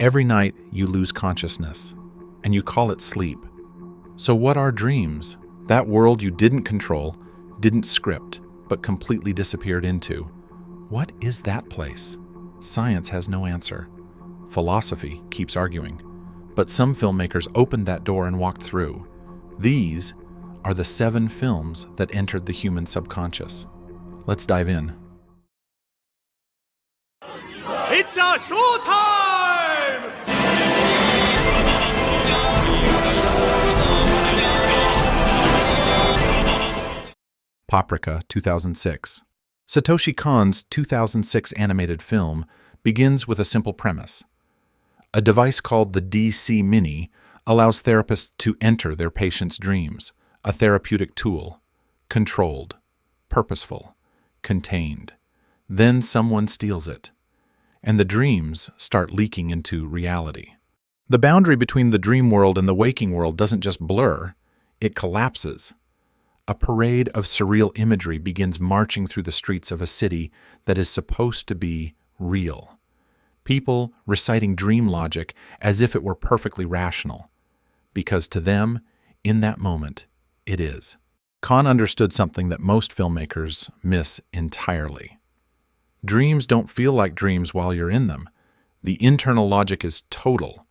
Every night you lose consciousness, and you call it sleep. So what are dreams? That world you didn't control, didn't script, but completely disappeared into. What is that place? Science has no answer. Philosophy keeps arguing. But some filmmakers opened that door and walked through. These are the 7 films that entered the human subconscious. Let's dive in. It's a showtime! Paprika, 2006. Satoshi Kon's 2006 animated film begins with a simple premise. A device called the DC Mini allows therapists to enter their patients' dreams, a therapeutic tool, controlled, purposeful, contained. Then someone steals it, and the dreams start leaking into reality. The boundary between the dream world and the waking world doesn't just blur, it collapses. A parade of surreal imagery begins marching through the streets of a city that is supposed to be real. People reciting dream logic as if it were perfectly rational, because to them, in that moment, it is. Kon understood something that most filmmakers miss entirely. Dreams don't feel like dreams while you're in them. The internal logic is total.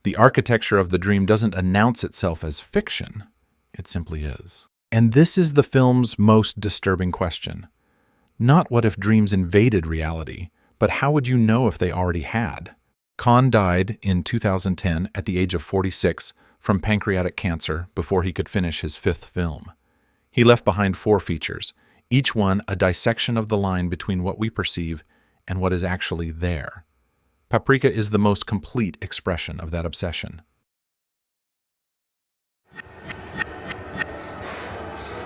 The architecture of the dream doesn't announce itself as fiction. It simply is. And this is the film's most disturbing question. Not what if dreams invaded reality, but how would you know if they already had? Kon died in 2010 at the age of 46 from pancreatic cancer before he could finish his 5th film. He left behind 4 features, each one a dissection of the line between what we perceive and what is actually there. Paprika is the most complete expression of that obsession.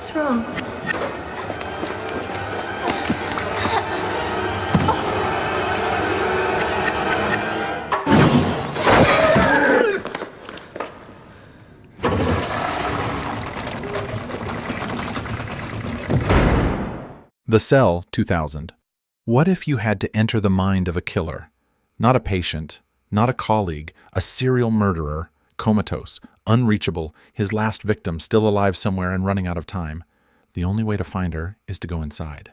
What's wrong? The Cell, 2000. What if you had to enter the mind of a killer? Not a patient, not a colleague, a serial murderer, comatose, unreachable, his last victim still alive somewhere and running out of time. The only way to find her is to go inside.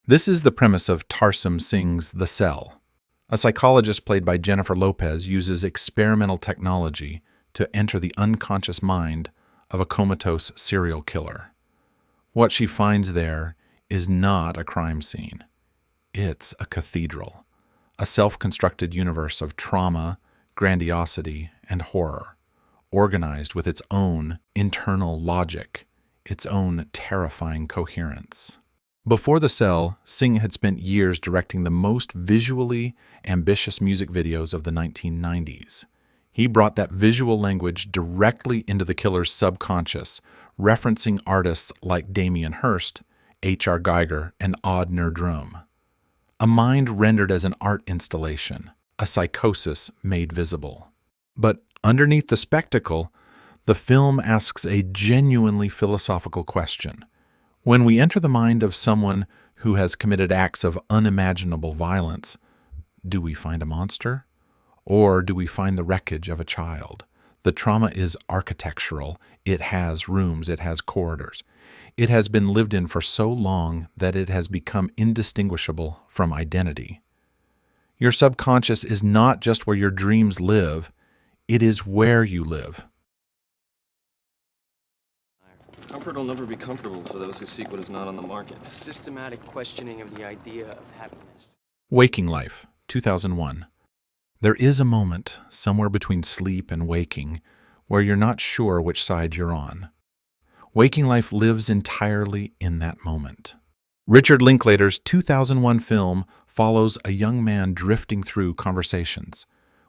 This is the premise of Tarsem Singh's The Cell. A psychologist played by Jennifer Lopez uses experimental technology to enter the unconscious mind of a comatose serial killer. What she finds there is not a crime scene. It's a cathedral, a self-constructed universe of trauma, grandiosity, and horror, organized with its own internal logic, its own terrifying coherence. Before The Cell, Singh had spent years directing the most visually ambitious music videos of the 1990s. He brought that visual language directly into the killer's subconscious, referencing artists like Damien Hirst, H.R. Geiger, and Odd Nerdrum. A mind rendered as an art installation, a psychosis made visible. But underneath the spectacle, the film asks a genuinely philosophical question. When we enter the mind of someone who has committed acts of unimaginable violence, do we find a monster? Or do we find the wreckage of a child? The trauma is architectural. It has rooms, it has corridors. It has been lived in for so long that it has become indistinguishable from identity. Your subconscious is not just where your dreams live, it is where you live. Comfort will never be comfortable for those who seek what is not on the market. A systematic questioning of the idea of happiness. Waking Life, 2001. There is a moment, somewhere between sleep and waking, where you're not sure which side you're on. Waking Life lives entirely in that moment. Richard Linklater's 2001 film follows a young man drifting through conversations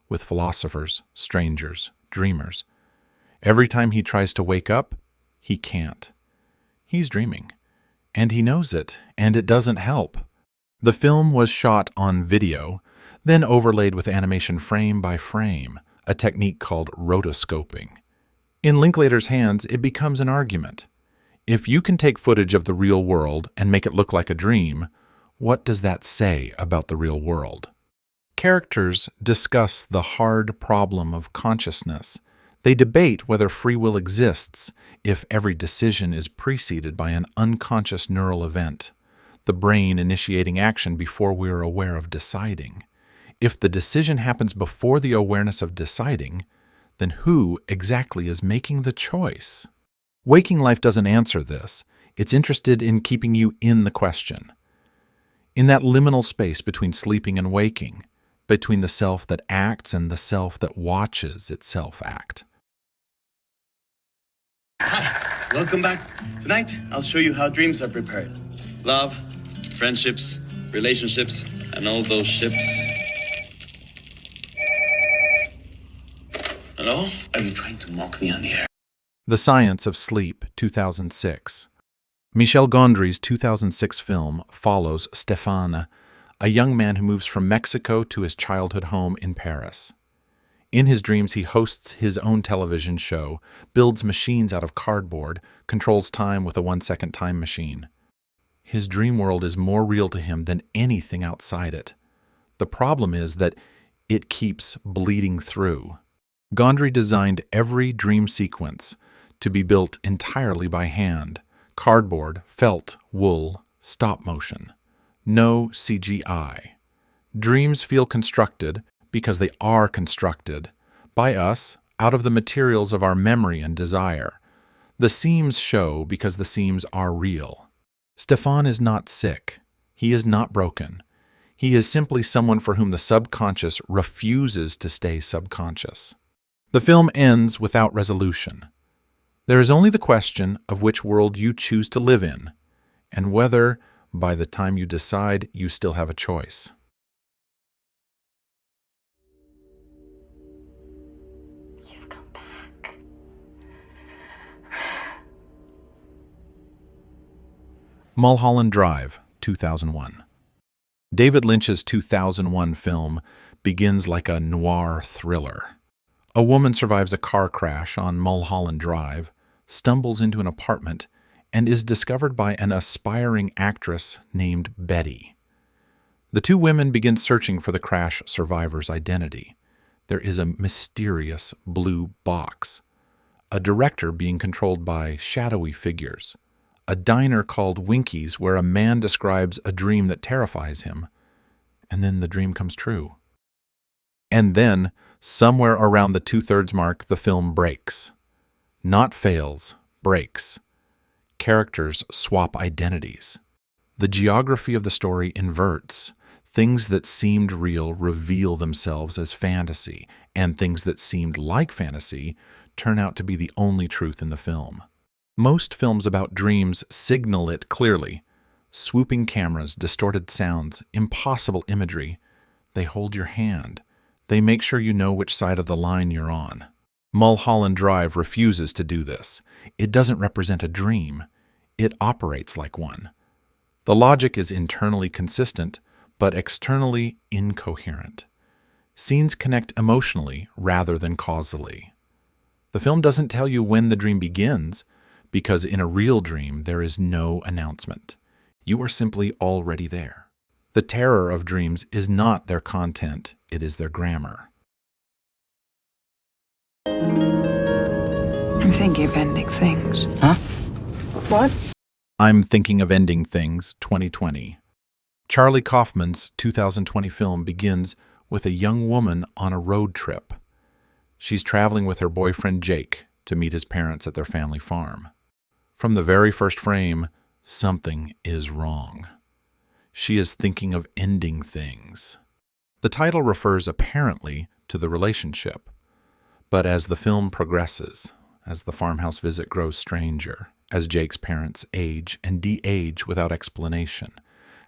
with philosophers, strangers, dreamers. Every time he tries to wake up, he can't. He's dreaming, and he knows it, and it doesn't help. The film was shot on video, then overlaid with animation frame by frame, a technique called rotoscoping. In Linklater's hands, it becomes an argument. If you can take footage of the real world and make it look like a dream, what does that say about the real world? Characters discuss the hard problem of consciousness. They debate whether free will exists if every decision is preceded by an unconscious neural event, the brain initiating action before we are aware of deciding. If the decision happens before the awareness of deciding, then who exactly is making the choice? Waking life doesn't answer this. It's interested in keeping you in the question. In that liminal space between sleeping and waking, between the self that acts and the self that watches itself act. Hi, welcome back. Tonight, I'll show you how dreams are prepared. Love, friendships, relationships, and all those ships. Hello? Are you trying to mock me on the air? The Science of Sleep, 2006. Michel Gondry's 2006 film follows Stéphane, a young man who moves from Mexico to his childhood home in Paris. In his dreams, he hosts his own television show, builds machines out of cardboard, controls time with a 1-second time machine. His dream world is more real to him than anything outside it. The problem is that it keeps bleeding through. Gondry designed every dream sequence to be built entirely by hand: cardboard, felt, wool, stop motion. No CGI. Dreams feel constructed because they are constructed by us out of the materials of our memory and desire. The seams show because the seams are real. Stéphane is not sick. He is not broken. He is simply someone for whom the subconscious refuses to stay subconscious. The film ends without resolution. There is only the question of which world you choose to live in, and whether, by the time you decide, you still have a choice. You've come back. Mulholland Drive, 2001. David Lynch's 2001 film begins like a noir thriller. A woman survives a car crash on Mulholland Drive, stumbles into an apartment, and is discovered by an aspiring actress named Betty. The two women begin searching for the crash survivor's identity. There is a mysterious blue box, a director being controlled by shadowy figures, a diner called Winky's where a man describes a dream that terrifies him, and then the dream comes true. And then, somewhere around the 2/3 mark, the film breaks. Not fails, breaks. Characters swap identities. The geography of the story inverts. Things that seemed real reveal themselves as fantasy, and things that seemed like fantasy turn out to be the only truth in the film. Most films about dreams signal it clearly. Swooping cameras, distorted sounds, impossible imagery. They hold your hand. They make sure you know which side of the line you're on. Mulholland Drive refuses to do this. It doesn't represent a dream. It operates like one. The logic is internally consistent, but externally incoherent. Scenes connect emotionally rather than causally. The film doesn't tell you when the dream begins, because in a real dream there is no announcement. You are simply already there. The terror of dreams is not their content, it is their grammar. I'm thinking of ending things. Huh? What? I'm Thinking of Ending Things, 2020. Charlie Kaufman's 2020 film begins with a young woman on a road trip. She's traveling with her boyfriend Jake to meet his parents at their family farm. From the very first frame, something is wrong. She is thinking of ending things. The title refers apparently to the relationship, but as the film progresses, as the farmhouse visit grows stranger, as Jake's parents age and de-age without explanation,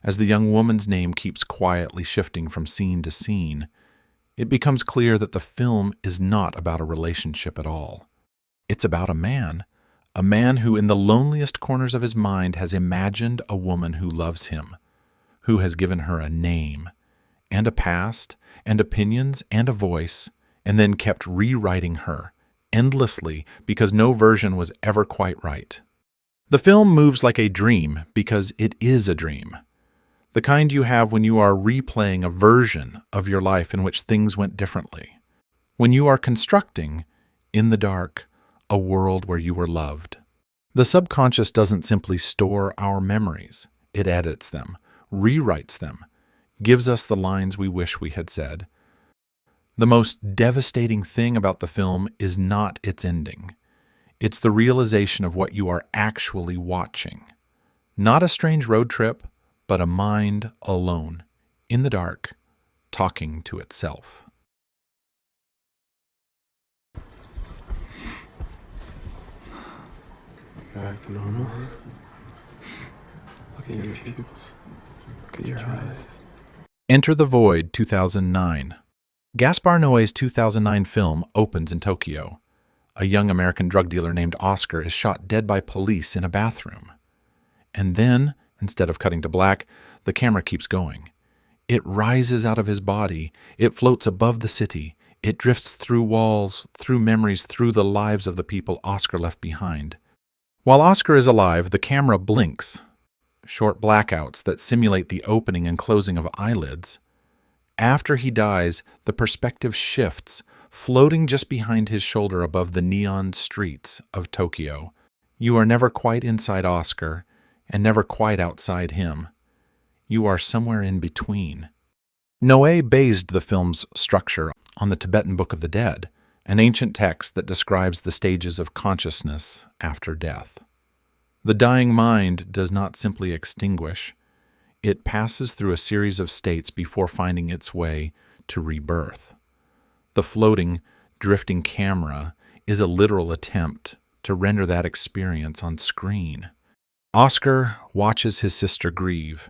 as the young woman's name keeps quietly shifting from scene to scene, it becomes clear that the film is not about a relationship at all. It's about a man who in the loneliest corners of his mind has imagined a woman who loves him, who has given her a name, and a past, and opinions, and a voice, and then kept rewriting her, endlessly, because no version was ever quite right. The film moves like a dream because it is a dream. The kind you have when you are replaying a version of your life in which things went differently. When you are constructing, in the dark, a world where you were loved. The subconscious doesn't simply store our memories. It edits them, rewrites them, gives us the lines we wish we had said. The most devastating thing about the film is not its ending. It's the realization of what you are actually watching. Not a strange road trip, but a mind alone, in the dark, talking to itself. Back to normal. Look at your pupils. Look at your eyes. Enter the Void, 2009. Gaspar Noé's 2009 film opens in Tokyo. A young American drug dealer named Oscar is shot dead by police in a bathroom. And then, instead of cutting to black, the camera keeps going. It rises out of his body. It floats above the city. It drifts through walls, through memories, through the lives of the people Oscar left behind. While Oscar is alive, the camera blinks. Short blackouts that simulate the opening and closing of eyelids. After he dies, the perspective shifts, floating just behind his shoulder above the neon streets of Tokyo. You are never quite inside Oscar, and never quite outside him. You are somewhere in between. Noé based the film's structure on the Tibetan Book of the Dead, an ancient text that describes the stages of consciousness after death. The dying mind does not simply extinguish. It passes through a series of states before finding its way to rebirth. The floating, drifting camera is a literal attempt to render that experience on screen. Oscar watches his sister grieve.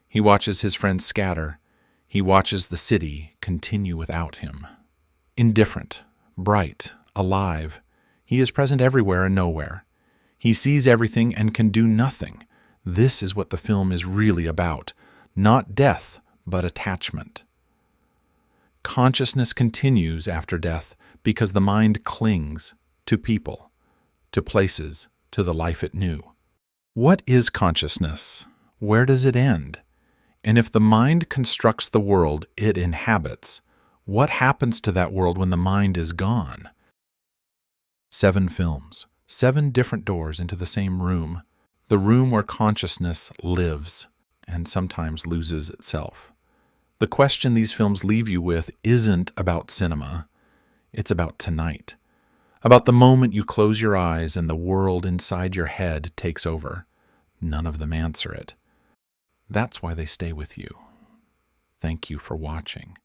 He watches his friends scatter. He watches the city continue without him. Indifferent, bright, alive, he is present everywhere and nowhere. He sees everything and can do nothing. This is what the film is really about. Not death, but attachment. Consciousness continues after death because the mind clings to people, to places, to the life it knew. What is consciousness? Where does it end? And if the mind constructs the world it inhabits, what happens to that world when the mind is gone? 7 films, 7 different doors into the same room, the room where consciousness lives and sometimes loses itself. The question these films leave you with isn't about cinema. It's about tonight. About the moment you close your eyes and the world inside your head takes over. None of them answer it. That's why they stay with you. Thank you for watching.